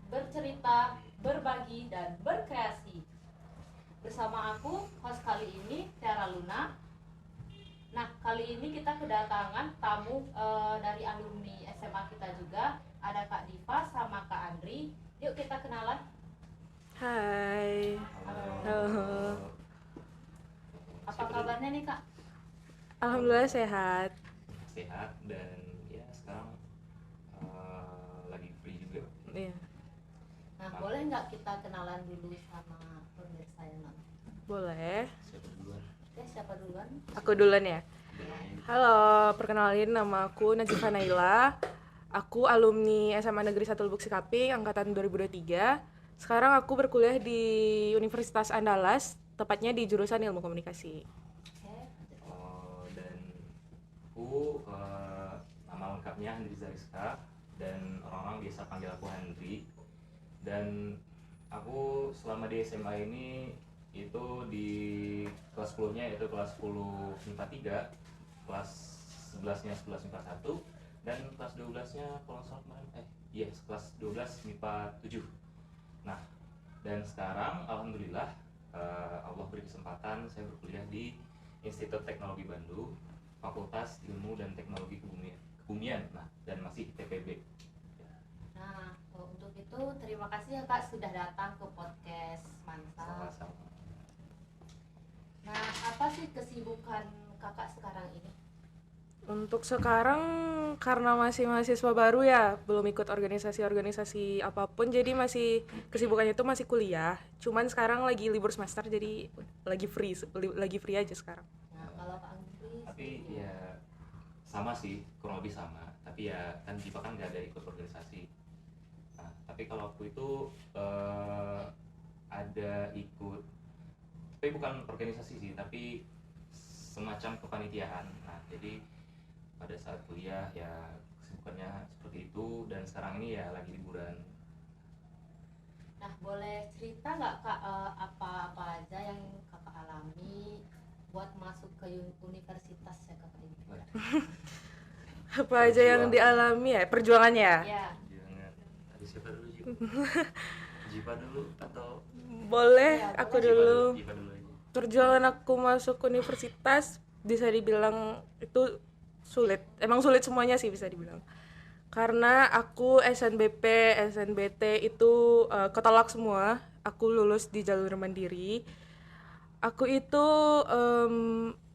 bercerita, berbagi, dan berkreasi. Bersama aku, host kali ini, Tiara Luna. Nah, kali ini kita kedatangan tamu dari alumni SMA kita juga. Ada Kak Diva sama Kak Andri. Yuk kita kenalan. Hai. Halo. Apa kabarnya nih Kak? Alhamdulillah sehat. Sehat dan ya sekarang lagi free juga. Iya. Nah, boleh nggak kita kenalan dulu sama pemirsa yang nonton? Boleh. Siapa duluan? Oke, siapa duluan? Aku duluan ya. Halo, perkenalin nama aku Nazifa Naila. Aku alumni SMA Negeri 1 Lubuk Sikaping angkatan 2023. Sekarang aku berkuliah di Universitas Andalas, tepatnya di jurusan Ilmu Komunikasi. Dan aku nama lengkapnya Andri Zariska dan orang-orang biasa panggil aku Handri. Dan aku selama di SMA ini itu di kelas 10-nya yaitu kelas 10 MIPA 3, kelas 11-nya 11 MIPA 1, dan kelas 12-nya kalau salah kemarin kelas 12 MIPA 7. Nah, dan sekarang alhamdulillah Allah beri kesempatan saya berkuliah di Institut Teknologi Bandung, Fakultas Ilmu dan Teknologi Kebumian, dan masih TPB. Nah, untuk itu terima kasih ya Kak sudah datang ke podcast Mantap. Sama-sama. Nah, apa sih kesibukan Kakak sekarang ini? Untuk sekarang karena masih mahasiswa baru ya, belum ikut organisasi-organisasi apapun, jadi masih kesibukannya itu masih kuliah. Cuman sekarang lagi libur semester, jadi lagi free aja sekarang. Nah, kalau Kak Andri Tapi ya sama sih, kurang lebih sama. Tapi ya kan Diva kan nggak ada ikut organisasi. Nah, tapi kalau aku itu ada ikut, tapi bukan organisasi sih, tapi semacam kepanitiaan. Nah, jadi pada saat kuliah ya kesibukannya seperti itu, dan sekarang ini ya lagi liburan. Nah, boleh cerita nggak Kak apa-apa aja yang Kakak alami buat masuk ke universitas ya Kakak ini? Apa aja yang dialami ya, perjuangannya? Ya. Jangan, tadi siapa dulu Jiva? Jiva dulu atau Boleh, Ya, aku boleh. dulu. Jiva dulu aja. Perjuangan aku masuk universitas bisa dibilang itu sulit. Emang sulit semuanya sih bisa dibilang. Karena aku SNBP, SNBT itu ketolak semua. Aku lulus di jalur mandiri. Aku itu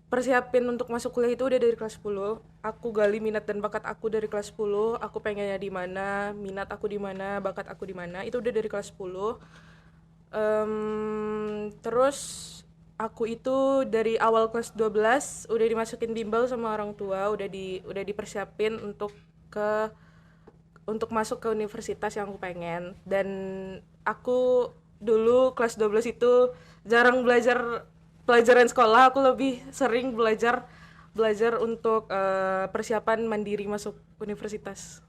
persiapin untuk masuk kuliah itu udah dari kelas 10. Aku gali minat dan bakat aku dari kelas 10. Aku pengennya di mana, minat aku di mana, bakat aku di mana. Itu udah dari kelas 10. Terus aku itu dari awal kelas 12 udah dimasukin bimbel sama orang tua, udah dipersiapin untuk masuk ke universitas yang aku pengen. Dan aku dulu kelas 12 itu jarang belajar pelajaran sekolah, aku lebih sering belajar untuk persiapan mandiri masuk universitas.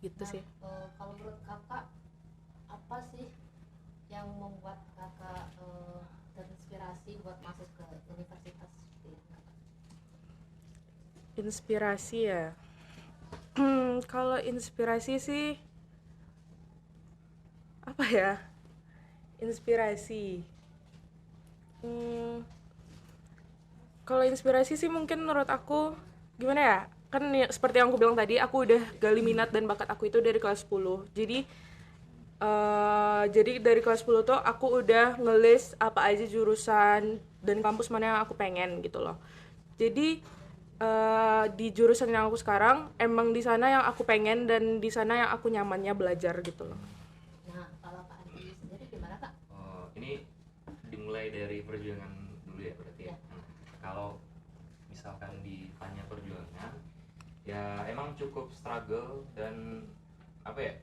Gitu Nah, sih. kalau menurut Kakak apa sih yang membuat Kakak terinspirasi buat masuk ke universitas seperti itu? Inspirasi ya. Kalau inspirasi sih apa ya? Inspirasi. Kalau inspirasi sih mungkin menurut aku gimana ya? Kan ya, seperti yang aku bilang tadi, aku udah gali minat dan bakat aku itu dari kelas 10. Jadi dari kelas 10 tuh aku udah ngelis apa aja jurusan dan kampus mana yang aku pengen gitu loh. Jadi di jurusan yang aku sekarang emang di sana yang aku pengen dan di sana yang aku nyamannya belajar gitu loh. Nah, kalau Kak Andri sendiri gimana Kak? Ini dimulai dari perjuangan dulu ya berarti ya. Ya. Kalau misalkan ditanya perjuangan, ya emang cukup struggle dan apa ya,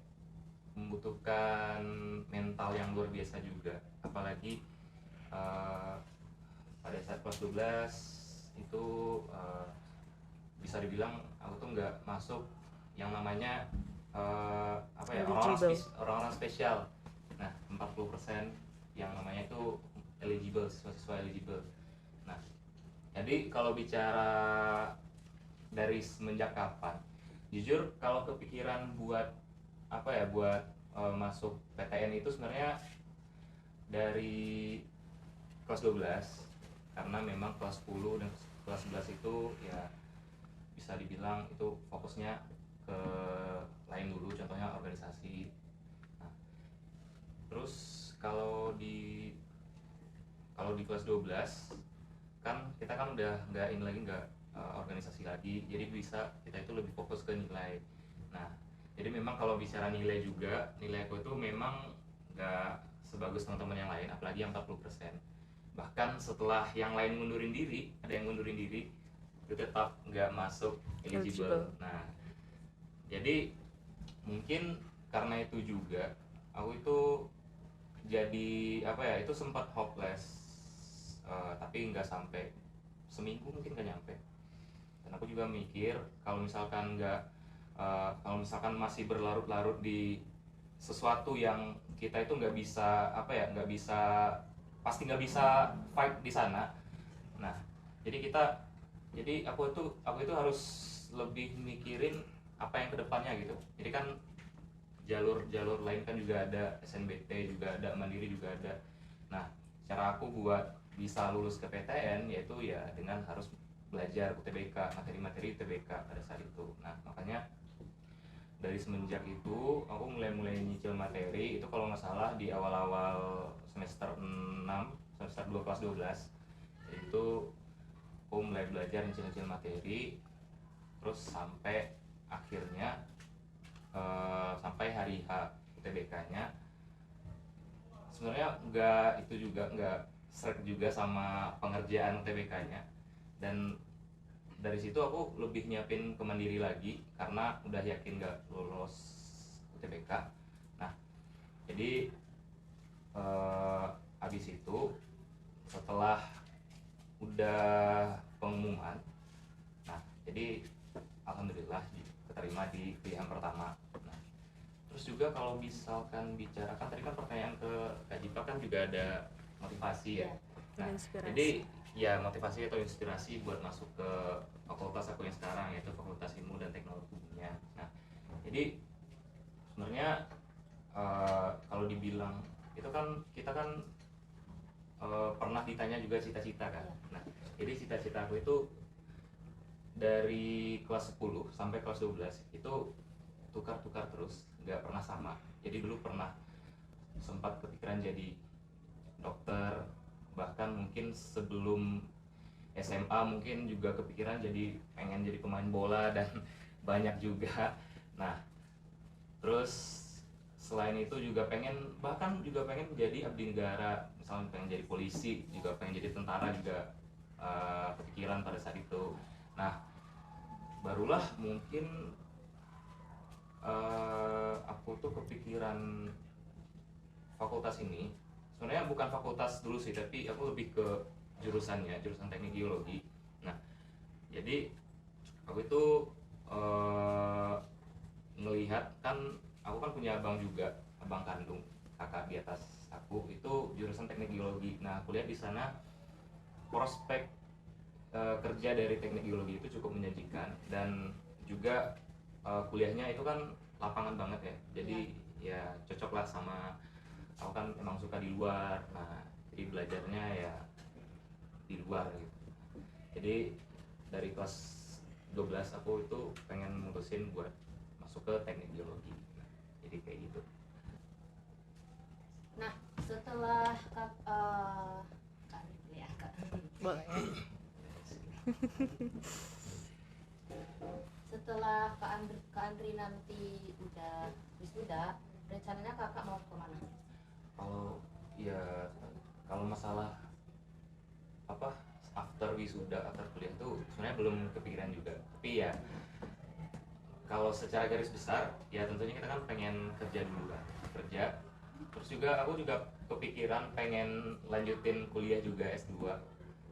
membutuhkan mental yang luar biasa juga. Apalagi pada saat kelas 12 itu bisa dibilang aku tuh nggak masuk yang namanya orang-orang spesial. Nah, 40% yang namanya itu eligible, siswa eligible. Nah, jadi kalau bicara dari semenjak kapan, jujur kalau kepikiran buat masuk PTN itu sebenarnya dari kelas 12, karena memang kelas 10 dan kelas 11 itu ya bisa dibilang itu fokusnya ke lain dulu, contohnya organisasi. Nah, terus kalau di kelas 12 kan kita kan udah nggak ini lagi, nggak organisasi lagi, jadi bisa kita itu lebih fokus ke nilai. Nah, jadi memang kalau bicara nilai juga, nilai aku itu memang nggak sebagus teman-teman yang lain, apalagi yang 40%. Bahkan setelah yang lain ngundurin diri, ada yang ngundurin diri, itu tetap nggak masuk eligible. Nah, jadi mungkin karena itu juga aku itu jadi apa ya, itu sempat hopeless. Tapi nggak sampai seminggu, mungkin nggak nyampe. Dan aku juga mikir kalau misalkan kalau misalkan masih berlarut-larut di sesuatu yang kita itu nggak bisa apa ya, pasti nggak bisa fight di sana. Nah, jadi aku itu harus lebih mikirin apa yang kedepannya gitu. Jadi kan jalur lain kan juga ada, SNBT juga ada, Mandiri juga ada. Nah, cara aku buat bisa lulus ke PTN yaitu ya dengan harus belajar UTBK, materi-materi UTBK pada saat itu. Nah, makanya dari semenjak itu aku mulai nyicil materi itu, kalau nggak salah di awal-awal semester 6, semester 2 kelas 12 itu aku mulai belajar nyicil materi, terus sampai akhirnya sampai hari H UTBK-nya sebenarnya nggak srek juga sama pengerjaan UTBK-nya. Dan dari situ aku lebih nyiapin ke Mandiri lagi karena udah yakin nggak lulus UTBK. Nah, jadi habis itu setelah udah pengumuman, nah jadi alhamdulillah keterima di pilihan pertama. Nah, terus juga kalau misalkan bicarakan tadi kan pertanyaan ke Kak Jipa kan juga ada motivasi ya. Nah, jadi ya motivasi atau inspirasi buat masuk ke fakultas aku yang sekarang, yaitu Fakultas Ilmu dan Teknologi Kimia. Nah, jadi sebenarnya kalau dibilang itu kan kita kan pernah ditanya juga cita-cita kan. Nah, jadi cita-cita aku itu dari kelas 10 sampai kelas 12 itu tukar-tukar terus, nggak pernah sama. Jadi dulu pernah sempat kepikiran jadi dokter, bahkan mungkin sebelum SMA mungkin juga kepikiran pengen jadi pemain bola dan banyak juga. Nah, terus selain itu juga bahkan juga pengen menjadi abdi negara, misalnya pengen jadi polisi, juga pengen jadi tentara juga kepikiran pada saat itu. Nah, barulah mungkin aku tuh kepikiran fakultas ini. Sebenarnya bukan fakultas dulu sih, tapi aku lebih ke jurusan teknik geologi. Nah, jadi aku itu ngelihat kan, aku kan punya abang juga, abang kandung, kakak di atas aku itu jurusan teknik geologi. Nah, aku lihat di sana prospek kerja dari teknik geologi itu cukup menjanjikan, dan juga kuliahnya itu kan lapangan banget ya. Jadi ya cocok lah sama aku, kan emang suka di luar. Nah, jadi belajarnya ya di luar gitu. Jadi dari kelas 12 aku itu pengen mutusin buat masuk ke teknik geologi. Nah, jadi kayak gitu. Nah, setelah Kak ya, Kak. Boleh. Setelah Kak Andri nanti udah wisuda, rencananya kakak mau kemana? Kalau masalah apa after wisuda, after kuliah tuh sebenarnya belum kepikiran juga. Tapi ya kalau secara garis besar ya tentunya kita kan pengen kerja dulu kan, kerja. Terus juga aku juga kepikiran pengen lanjutin kuliah juga S2,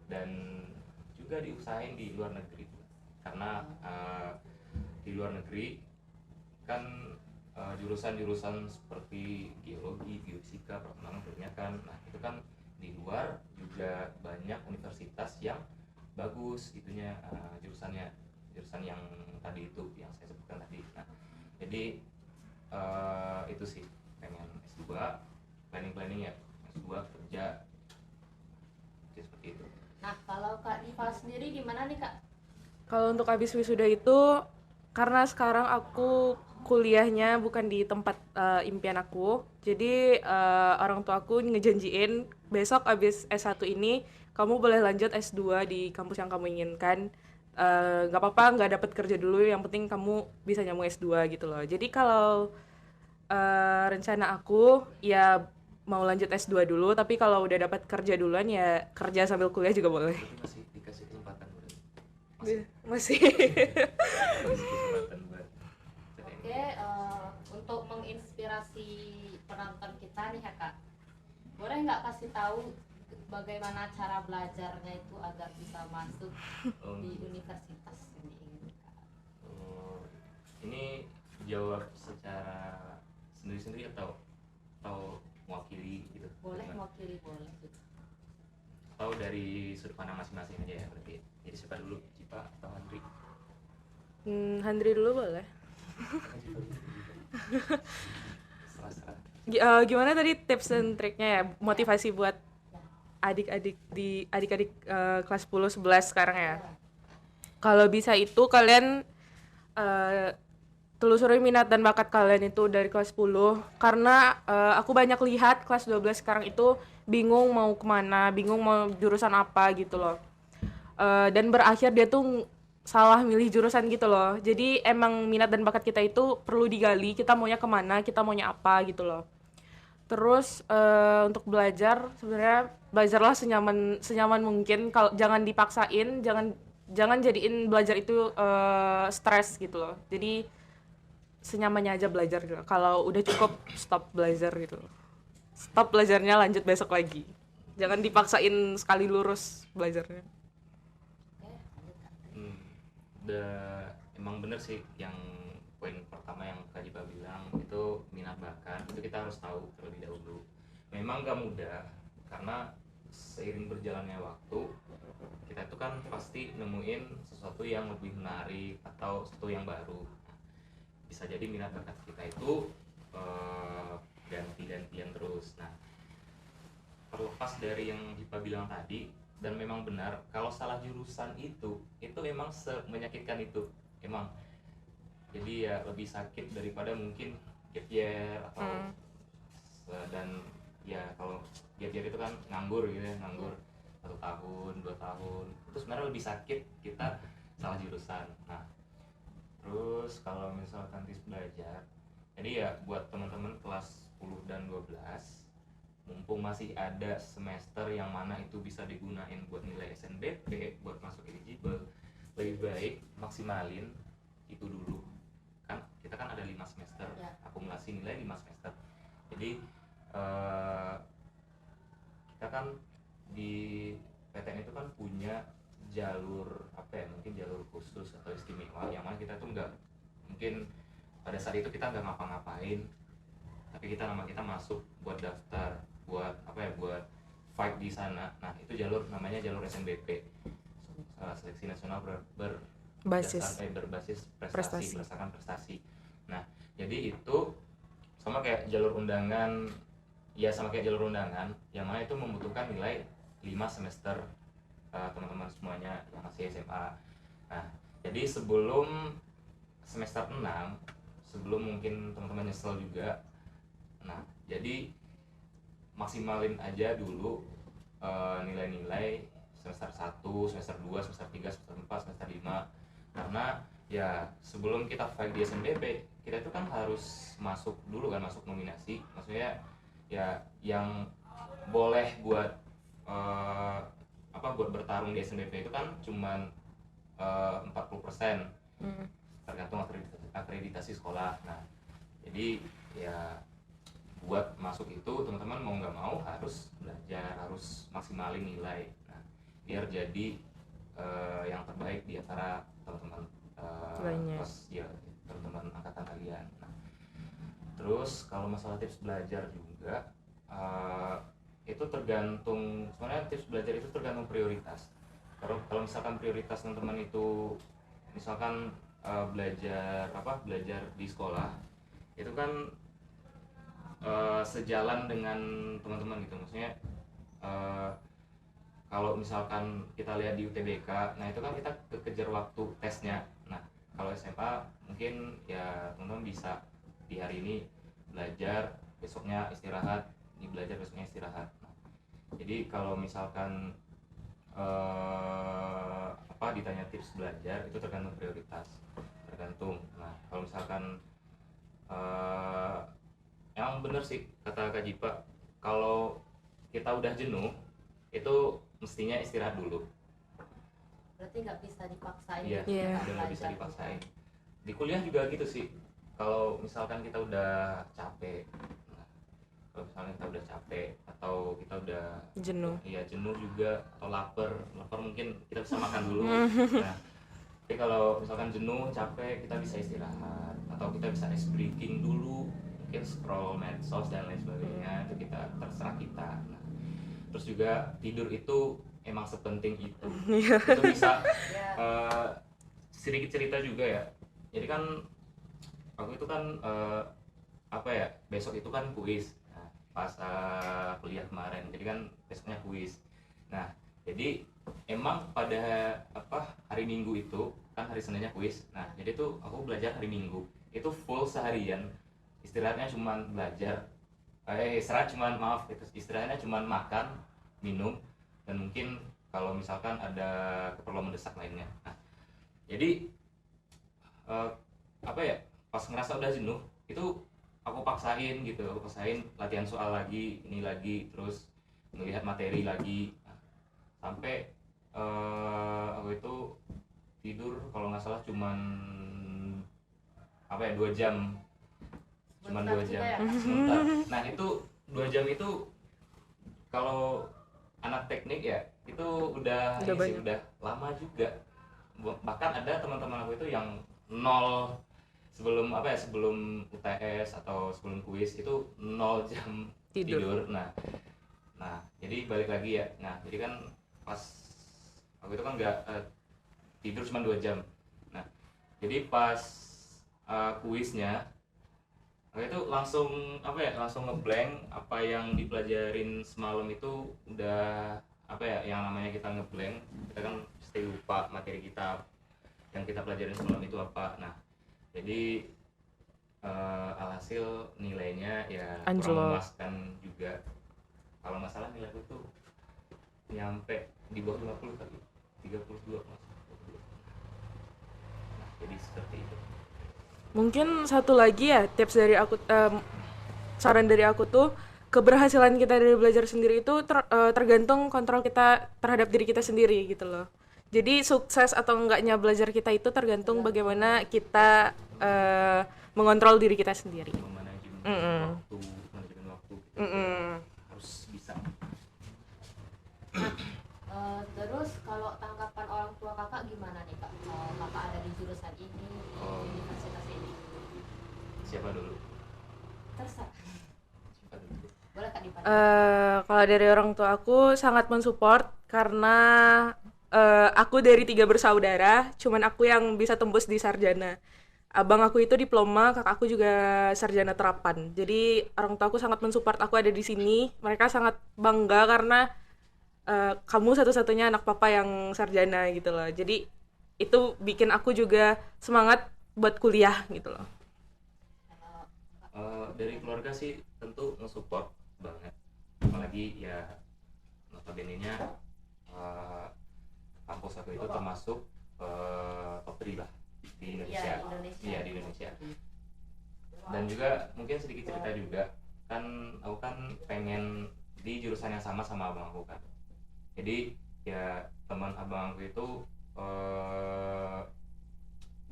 dan juga diusahain di luar negeri, karena di luar negeri kan jurusan-jurusan seperti geologi, geofisika, perkembangan kebanyakan. Nah, itu kan di luar juga banyak universitas yang bagus itunya, jurusan yang tadi itu yang saya sebutkan tadi. Nah, jadi itu sih. pengen S2, planning ya S2 kerja ya, seperti itu. Nah, kalau Kak Diva sendiri gimana nih Kak? Kalau untuk habis wisuda itu, karena sekarang aku kuliahnya bukan di tempat impian aku, jadi orang tua aku ngejanjiin besok abis S1 ini kamu boleh lanjut S2 di kampus yang kamu inginkan. Nggak apa-apa, nggak dapat kerja dulu, yang penting kamu bisa nyambung S2 gitu loh. Jadi kalau rencana aku ya mau lanjut S2 dulu, tapi kalau udah dapat kerja duluan ya kerja sambil kuliah juga boleh. Berarti masih dikasih kesempatan berarti. Masih. Masih kesempatan buat Oke, untuk menginspirasi penonton kita nih ya Kak, boleh nggak kasih tahu bagaimana cara belajarnya itu agar bisa masuk di universitas yang diinginkan? Ini jawab secara sendiri-sendiri atau mewakili gitu? Boleh Gimana? mewakili, boleh. Atau dari sudut pandang masing-masing aja ya berarti. Jadi siapa dulu, Cipa atau Andri? Handri dulu boleh. Serah-serah. Gimana tadi tips dan triknya ya, motivasi buat adik-adik kelas 10 11 sekarang ya. Kalau bisa itu kalian telusuri minat dan bakat kalian itu dari kelas 10, karena aku banyak lihat kelas 12 sekarang itu bingung mau kemana, bingung mau jurusan apa gitu loh. Dan berakhir dia tuh salah milih jurusan gitu loh. Jadi emang minat dan bakat kita itu perlu digali, kita maunya kemana, kita maunya apa gitu loh. Terus untuk belajar, sebenarnya belajarlah senyaman mungkin. Jangan dipaksain, jangan jadiin belajar itu stres gitu loh. Jadi senyamannya aja belajar gitu. Kalau udah cukup, stop belajar gitu. Stop belajarnya, lanjut besok lagi. Jangan dipaksain sekali lurus belajarnya. Emang bener sih yang poin pertama yang Kak Jipa bilang itu minat bakat itu kita harus tahu terlebih dahulu. Memang gak mudah karena seiring berjalannya waktu kita itu kan pasti nemuin sesuatu yang lebih menarik atau sesuatu yang baru. Bisa jadi minat bakat kita itu ganti-gantian terus. Nah, terlepas dari yang Jipa bilang tadi, dan memang benar kalau salah jurusan itu memang menyakitkan itu emang. Jadi ya lebih sakit daripada mungkin gap year atau dan ya kalau gap year itu kan nganggur gitu ya, nganggur 1 tahun 2 tahun itu sebenarnya lebih sakit kita salah jurusan. Nah, terus kalau misalkan tips belajar, jadi ya buat teman-teman kelas 10 dan 12, mumpung masih ada semester yang mana itu bisa digunain buat nilai SNBP, buat masuk eligible, lebih baik maksimalin itu dulu. Kan kita kan ada 5 semester Ya. akumulasi nilai 5 semester. Jadi kita kan di PTN itu kan punya jalur apa ya, mungkin jalur khusus atau istimewa yang mana kita tuh nggak, mungkin pada saat itu kita nggak ngapa-ngapain, tapi nama kita masuk buat daftar, buat apa ya, buat fight di sana. Nah, itu jalur namanya jalur SNBP, seleksi nasional berbasis prestasi, berdasarkan prestasi. Nah, jadi itu sama kayak jalur undangan, yang mana itu membutuhkan nilai 5 semester teman-teman semuanya yang masih SMA. Nah, jadi sebelum semester 6, sebelum mungkin teman-teman nyesel juga, nah jadi maksimalin aja dulu nilai-nilai semester 1, semester 2, semester 3, semester 4, semester 5. Karena ya sebelum kita fight di SNBP, kita itu kan harus masuk dulu kan, masuk nominasi. Maksudnya ya yang boleh buat buat bertarung di SNBP itu kan cuman 40%, tergantung akreditasi sekolah. Nah, jadi ya buat masuk itu teman-teman mau nggak mau harus belajar, harus maksimalin nilai. Nah, biar jadi yang terbaik di antara teman-teman kelas ya, teman-teman angkatan kalian. Nah, terus kalau masalah tips belajar juga itu tergantung, sebenarnya tips belajar itu tergantung prioritas. Kalau misalkan prioritas teman-teman itu misalkan belajar di sekolah, itu kan sejalan dengan teman-teman gitu. Maksudnya eh, kalau misalkan kita lihat di UTBK, nah itu kan kita kekejar waktu tesnya. Nah kalau SMA mungkin ya teman-teman bisa di hari ini belajar, besoknya istirahat, ini belajar, besoknya istirahat. Nah, jadi kalau misalkan ditanya tips belajar itu tergantung prioritas, tergantung. Nah kalau misalkan yang bener sih kata Kak Jipa, kalau kita udah jenuh itu mestinya istirahat dulu. Berarti nggak bisa dipaksain. Iya, gitu, Iya. udah nggak bisa dipaksain. Di kuliah juga gitu sih. Kalau misalkan kita udah capek, nah, kalau misalkan kita udah capek atau kita udah Jenuh. iya jenuh juga atau lapar mungkin kita bisa makan dulu. Nah, tapi kalau misalkan jenuh, capek, kita bisa istirahat atau kita bisa ice breaking dulu, mungkin scroll medsos dan lain sebagainya, itu kita terserah kita. Nah, terus juga tidur itu emang sepenting itu. Itu bisa Ya. sedikit cerita juga ya. Jadi kan aku itu kan besok itu kan kuis. Nah, pas kuliah kemarin, jadi kan besoknya kuis. Nah jadi emang pada hari Minggu itu kan hari Seninnya kuis. Nah jadi tuh aku belajar hari Minggu itu full seharian, istirahatnya cuman belajar, istirahatnya cuman makan, minum, dan mungkin kalau misalkan ada keperluan mendesak lainnya. Nah jadi pas ngerasa udah jenuh itu aku paksain latihan soal lagi, ini lagi, terus melihat materi lagi. Nah, sampai aku itu tidur kalau nggak salah cuman 2 jam, cuman 2 jam sebentar. Nah itu 2 jam itu kalau anak teknik ya itu udah banyak. udah lama juga. Bahkan ada teman-teman aku itu yang nol sebelum UTS atau sebelum kuis itu 0 jam tidur. Nah jadi balik lagi ya. Nah jadi kan pas aku itu kan nggak tidur cuma 2 jam. Nah jadi pas kuisnya aku itu langsung ngeblank. Apa yang dipelajarin semalam itu udah yang namanya kita ngeblank, kita kan pasti lupa materi kita yang kita pelajarin semalam itu apa. Nah jadi alhasil nilainya ya kurang Anjlok. memuaskan juga. Kalau masalah nilaiku tuh nyampe di bawah 50 tadi, 32 mas. Nah jadi seperti itu. Mungkin satu lagi ya tips dari aku, saran dari aku tuh, keberhasilan kita dari belajar sendiri itu tergantung kontrol kita terhadap diri kita sendiri gitu loh. Jadi sukses atau enggaknya belajar kita itu tergantung bagaimana kita mengontrol diri kita sendiri. Manajemen waktu kita harus bisa. Terus kalau tanggapan orang tua kakak gimana nih kak? Kakak ada di jurusan ini, di universitas ini. Siapa dulu? Terserah. Siapa dulu? Boleh kak dipanggil. Kalau dari orang tua aku sangat mensupport karena aku dari 3 bersaudara, cuman aku yang bisa tembus di sarjana. Abang aku itu diploma, kakak aku juga sarjana terapan. Jadi orang tua aku sangat mensupport aku ada di sini. Mereka sangat bangga karena kamu satu-satunya anak papa yang sarjana gitu loh. Jadi itu bikin aku juga semangat buat kuliah gitu loh. Dari keluarga sih tentu nge-support banget, apalagi ya notabene-nya kampus aku itu termasuk top 3 lah di Indonesia. Iya, di Indonesia. Dan juga mungkin sedikit cerita juga, kan aku kan pengen di jurusan yang sama abang aku kan. Jadi ya teman abang aku itu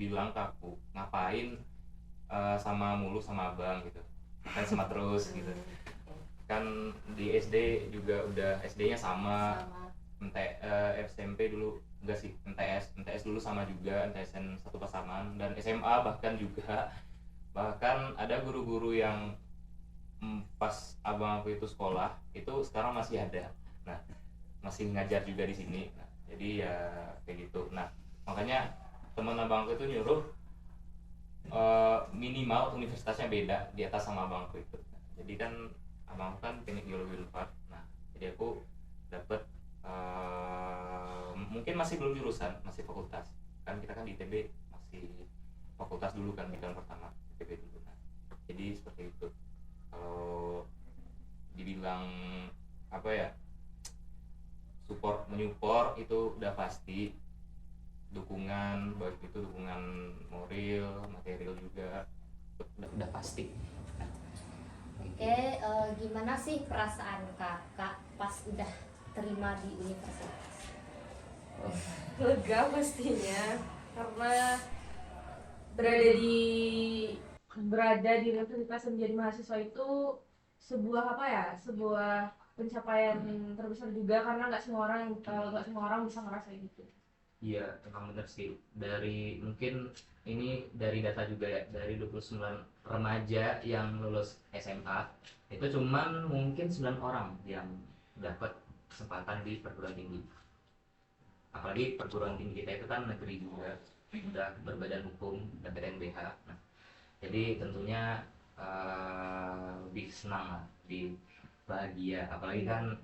bilang ke aku, ngapain sama abang gitu, kan sama terus gitu. Kan di SD juga udah SD-nya sama. SMP dulu enggak sih, MTS dulu sama juga, MTSN satu pasangan, dan SMA bahkan ada guru-guru yang pas abang aku itu sekolah itu sekarang masih ada. Nah masih ngajar juga di sini. Nah, jadi ya kayak gitu. Nah makanya teman abang aku itu nyuruh minimal universitasnya beda di atas sama abang aku itu. Nah, Jadi kan abang kan teknik geologi Unpad. Nah, jadi aku dapet mungkin masih belum jurusan, masih fakultas. Kan kita kan di ITB masih fakultas dulu kan, bidang pertama ITB dulu. Nah, jadi seperti itu. Kalau dibilang apa ya, support menyupport itu udah pasti, dukungan baik itu dukungan moral material juga udah pasti. Oke, gimana sih perasaan kakak pas udah terima di universitas? Lega pastinya, karena berada di universitas dan menjadi mahasiswa itu sebuah apa ya, sebuah pencapaian terbesar juga, karena nggak semua orang bisa ngerasain itu. Iya, emang bener sih. Dari mungkin ini dari data juga ya, dari 29 remaja yang lulus SMA, itu cuman mungkin 9 orang yang dapat kesempatan di perguruan tinggi. Apalagi perguruan tinggi kita itu kan negeri juga, udah berbadan hukum, PTNBH. Nah, jadi tentunya lebih senang lah, lebih bahagia. Apalagi kan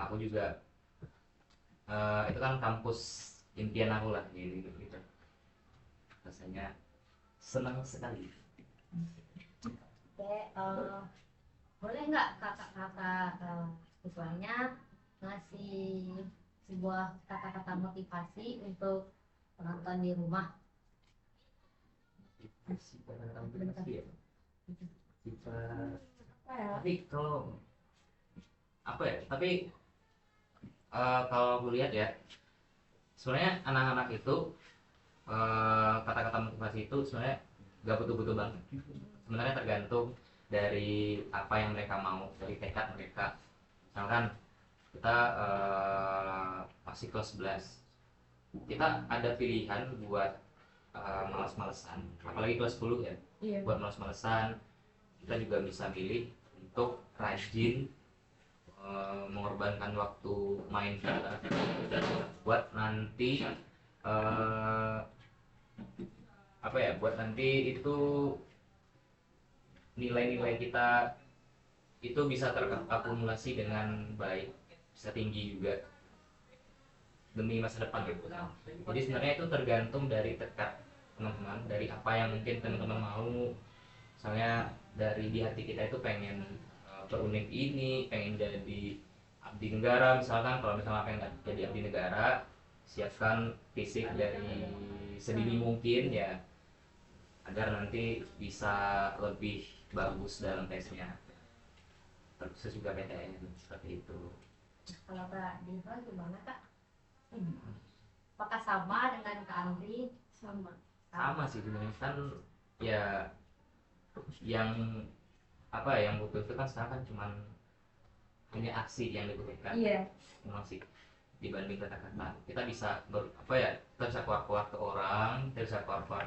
aku juga itu kan kampus impian aku lah gitu, gitu. Rasanya senang sekali. Oke, boleh nggak kakak-kakak siswanya ngasih sebuah kata-kata motivasi untuk penonton di rumah? Sifat ya. Sifat Apa ya? tapi kalau apa ya, tapi kalau aku lihat ya, sebenarnya anak-anak itu kata-kata motivasi itu sebenarnya gak butuh-butuh banget. Sebenarnya tergantung dari apa yang mereka mau, dari tekad mereka. Misalkan kita masih kelas 11, kita ada pilihan buat malas-malesan, apalagi kelas 10 ya. Iya. Buat malas-malesan, kita juga bisa pilih untuk rajin mengorbankan waktu main kita buat nanti apa ya, buat nanti itu nilai-nilai kita itu bisa terakumulasi dengan baik, bisa tinggi juga demi masa depan gitu. Jadi sebenarnya itu tergantung dari tekad teman-teman, dari apa yang mungkin teman-teman mau. Misalnya dari di hati kita itu pengen berunit ini, pengen jadi abdi negara misalkan. Kalau misalnya pengen jadi abdi negara, siapkan fisik dari sedini mungkin ya, agar nanti bisa lebih bagus dalam tesnya, terkhusus juga PTN seperti itu. Kalau Kak Diva gimana Kak? Apakah sama dengan Kak Andri? Sama sih sebenarnya, kan ya yang apa yang butuh itu kan sekarang kan cuman hanya aksi yang dibutuhkan. Iya. Memang sih, dibanding kata-kata kita bisa apa ya, kita bisa keluar-keluar ke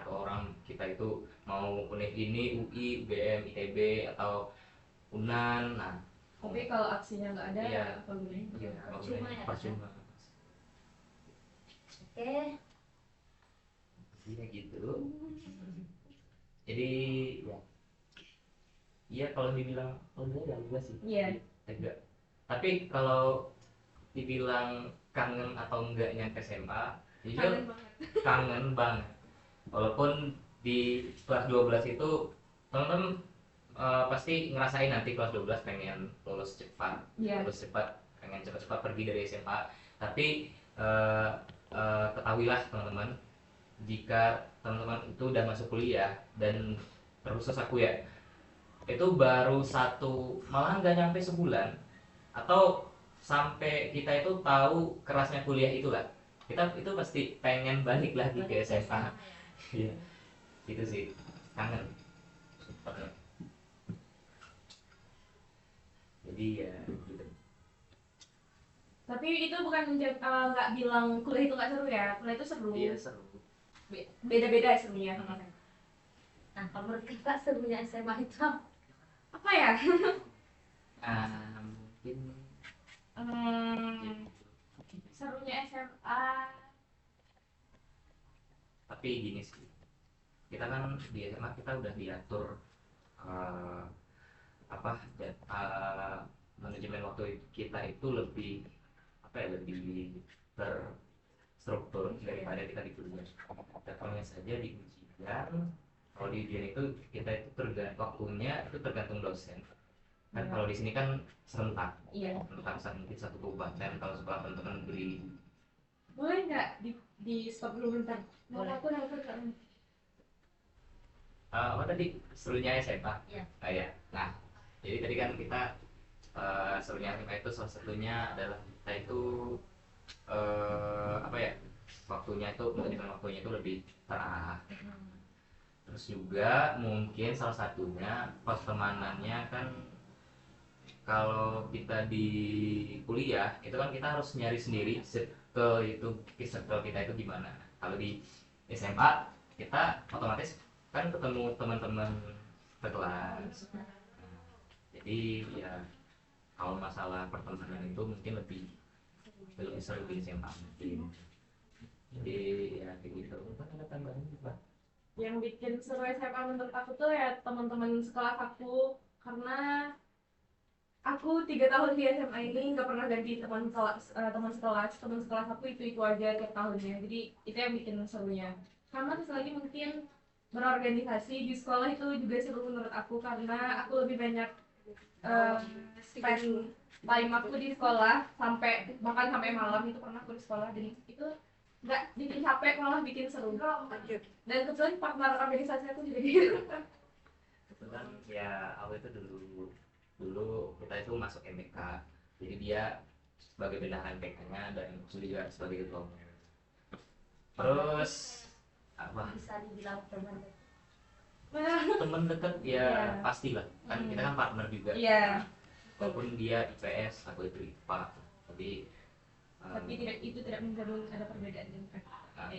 orang, kita itu mau univ ini, UI, UGM, ITB atau UNAN. Nah, Tapi kalau aksinya nggak ada, Iya. apa gunanya? iya, Percuma ya, percuma. Oke, Iya gitu. Jadi ya, iya kalau dibilang enggak ya enggak sih. Iya. Enggak. Tapi kalau dibilang kangen atau enggaknya ke SMA, jujur Kangen banget. kangen banget. Walaupun di kelas 12 itu teman-teman pasti ngerasain nanti kelas 12 pengen lulus cepat, Iya. lulus cepat, pengen cepat-cepat pergi dari SMA. Tapi ketahuilah teman-teman, jika teman-teman itu udah masuk kuliah, dan terkhusus aku ya, itu baru malah nggak nyampe sebulan, atau sampai kita itu tahu kerasnya kuliah itulah, kita itu pasti pengen balik lagi ke SMA. Iya, itu sih, kangen. Jadi ya gitu. Tapi itu bukan nggak bilang kuliah itu nggak seru ya. Kuliah itu seru. Iya seru. Beda-beda serunya. nah kalau menurut Kakak serunya SMA itu Apa ya? Mungkin Serunya SMA. tapi gini sih, kita kan di SMA kita udah diatur apa manajemen waktu kita itu lebih apa ya, lebih terstruktur daripada kita di kuliah. Contohnya saja di ujian, kalau di ujian itu kita itu tergantung waktunya, itu tergantung dosen kan. Kalau di sini kan serentak, Iya. serentak mungkin satu kabupaten. Kalau sekolah teman-teman negeri Boleh nggak di stop dulu bentar? Mau aku nelfon kan? apa tadi serunya SMA? Iya. Ya. Nah, jadi tadi kan kita serunya SMA itu salah satunya adalah kita itu apa ya, waktunya itu manajemen waktunya itu lebih terarah. Terus juga mungkin salah satunya pertemanannya kan, kalau kita di kuliah itu kan kita harus nyari sendiri circle kita itu gimana. Kalau di SMA kita otomatis kan ketemu teman-teman sekelas. Jadi ya kalau masalah pertemanan itu mungkin lebih seru di SMA mungkin. Jadi ya kayak gitu. Kan ada tambahan juga. Yang bikin seru SMA menurut aku tuh ya teman-teman sekelas aku, karena aku 3 tahun di SMA ini nggak pernah ganti teman kelas. Teman sekelas aku itu aja tiap tahunnya, jadi itu yang bikin serunya. Sama terus lagi mungkin berorganisasi di sekolah itu juga seru menurut aku, karena aku lebih banyak spend time aku di sekolah, bahkan sampai malam itu pernah aku di sekolah, dan itu nggak bikin capek, malah bikin seru. Dan kebetulan partner organisasi aku juga gitu. Kebetulan ya aku itu dulu kita itu masuk MBK, jadi dia sebagai bendahara MBK-nya dan aku juga sebagai ketua umum. Terus apa, Bisa dibilang teman. teman dekat ya Iya. pastilah kan, kita kan partner juga. Iya, Walaupun dia IPS, aku itu IPA, tapi itu tidak menjamin ada perbedaan juga. nah,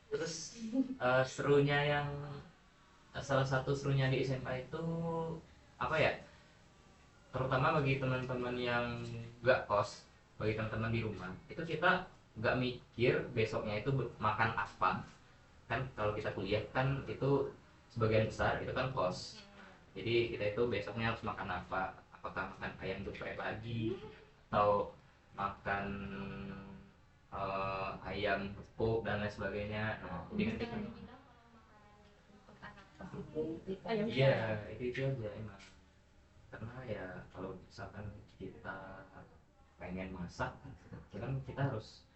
terus serunya yang salah satu serunya di SMA itu apa ya, terutama bagi teman-teman yang nggak kos, bagi teman-teman di rumah itu kita nggak mikir besoknya itu makan apa. Kan kalau kita kuliah kan itu sebagian besar itu kan kos, jadi kita itu besoknya harus makan apa, apakah makan ayam geprek lagi atau makan ayam gepuk dan lain sebagainya. Nah, jadi kan kita Ayam iya itu aja emang, karena ya kalau misalkan kita pengen masak kan kita harus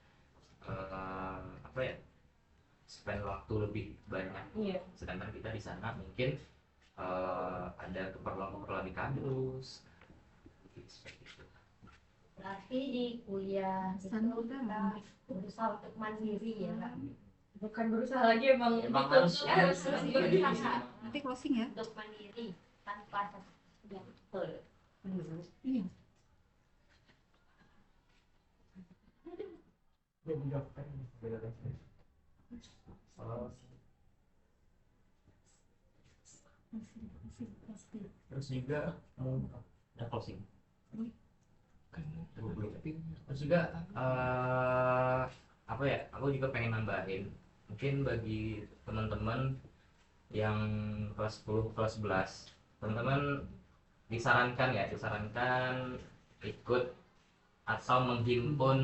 apa ya, spend waktu lebih banyak. Iya. Sedangkan kita di sana mungkin ada keperluan di kampus seperti itu. Berarti di kuliah itu kita berusaha untuk mandiri ya Kak? Bukan berusaha lagi, emang Emang dituntut harus mandiri. berusaha. Nanti closing ya. Untuk mandiri tanpa betul. Iya. Terus juga udah closing. Terus juga apa ya, aku juga pengen nambahin mungkin bagi teman-teman yang kelas 10 kelas 11, teman-teman disarankan ikut atau menghimpun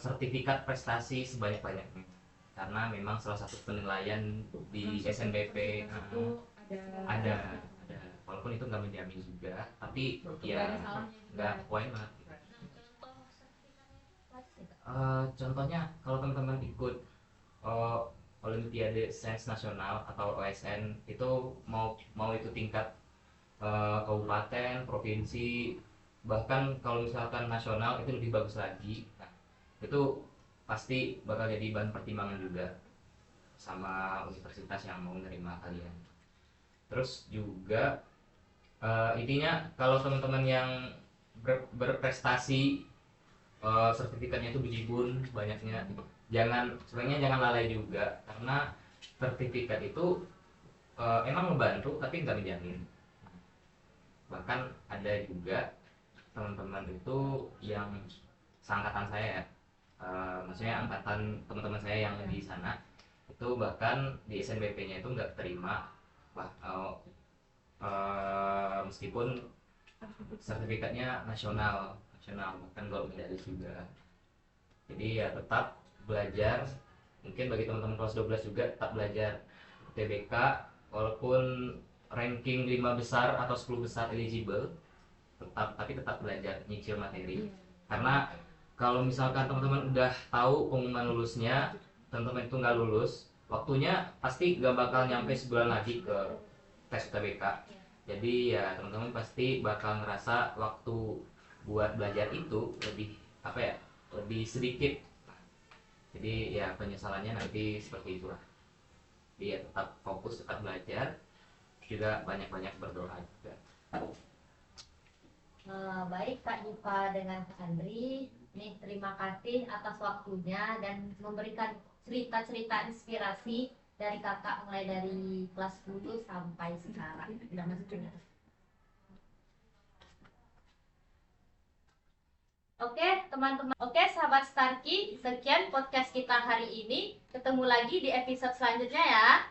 sertifikat prestasi sebanyak-banyaknya, karena memang salah satu penilaian di SNBP Itu ada walaupun itu nggak menjamin juga, tapi ya nggak why not. Contohnya kalau teman-teman ikut Olimpiade Sains Nasional atau OSN itu mau itu tingkat kabupaten, provinsi, bahkan kalau misalkan nasional itu lebih bagus lagi. Nah, itu pasti bakal jadi bahan pertimbangan juga sama universitas yang mau menerima kalian. Terus juga intinya kalau teman-teman yang berprestasi sertifikatnya itu bejibun banyaknya, sebenarnya jangan lalai juga, karena sertifikat itu emang membantu tapi nggak menjamin. Bahkan ada juga teman-teman itu yang seangkatan saya, maksudnya angkatan teman-teman saya yang di sana itu bahkan di SNBP-nya itu nggak terima Wah, meskipun sertifikatnya nasional bahkan gold medali juga. Jadi ya tetap belajar. Mungkin bagi teman-teman kelas 12 juga tetap belajar UTBK, walaupun ranking 5 besar atau 10 besar eligible, tetap belajar nyicil materi. Karena kalau misalkan teman-teman udah tahu pengumuman lulusnya, teman-teman itu nggak lulus, waktunya pasti nggak bakal nyampe sebulan lagi ke tes UTBK. Jadi ya teman-teman pasti bakal ngerasa waktu buat belajar itu lebih sedikit. Jadi ya penyesalannya nanti seperti itulah. Jadi ya tetap fokus, tetap belajar, juga banyak-banyak berdoa juga. Baik Kak Diva dengan Kak Andri, nih terima kasih atas waktunya dan memberikan cerita-cerita inspirasi dari kakak mulai dari kelas 10 sampai sekarang. Udah masuk juga. Oke teman-teman, oke sahabat Starkey, sekian podcast kita hari ini. Ketemu lagi di episode selanjutnya ya.